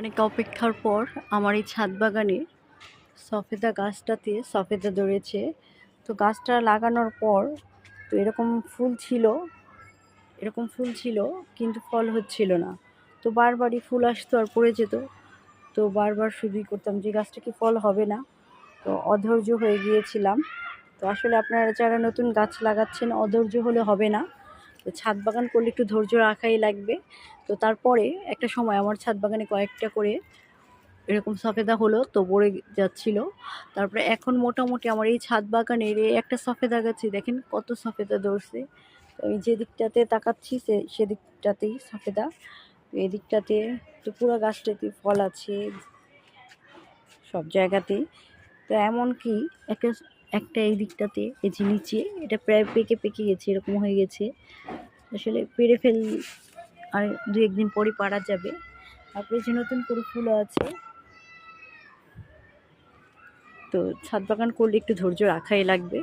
অনেক অপেক্ষার পর আমার এই ছাদ বাগানে সফেদা গাছটাতে সফেদা ধরেছে। তো গাছটা লাগানোর পর তো এরকম ফুল ছিল কিন্তু ফল হচ্ছিল না। তো বারবারই ফুল আসতো আর পড়ে যেত। তো বারবার শুধুই করতাম যে গাছটা কি ফল হবে না। তো অধৈর্য হয়ে গিয়েছিলাম। তো আসলে আপনারা যারা নতুন গাছ লাগাচ্ছেন অধৈর্য হলে হবে না। তো ছাদ বাগান করলে একটু ধৈর্য রাখাই লাগবে। তো তারপরে একটা সময় আমার ছাদ বাগানে কয়েকটা করে এরকম সফেদা হলো, তো পড়ে যাচ্ছিল। তারপরে এখন মোটামুটি আমার এই ছাদ বাগানের এই একটা সফেদা গাছে দেখেন কত সফেদা ধরছে। তো আমি যে দিকটাতে তাকাচ্ছি সেদিকটাতেই সফেদা, এদিকটাতে তো পুরো গাছটাতে ফল আছে সব জায়গাতেই। তো এমনকি একটা একটা এই দিকটাতে এই যে নিচে এটা প্রায় পেকে পেকে গেছে, এরকম হয়ে গেছে। আসলে পেরে ফেল আর দু একদিন পরই পারা যাবে। তারপরে যে নতুন করে ফুলও আছে। তো ছাদ বাগান করলে একটু ধৈর্য রাখাই লাগবে।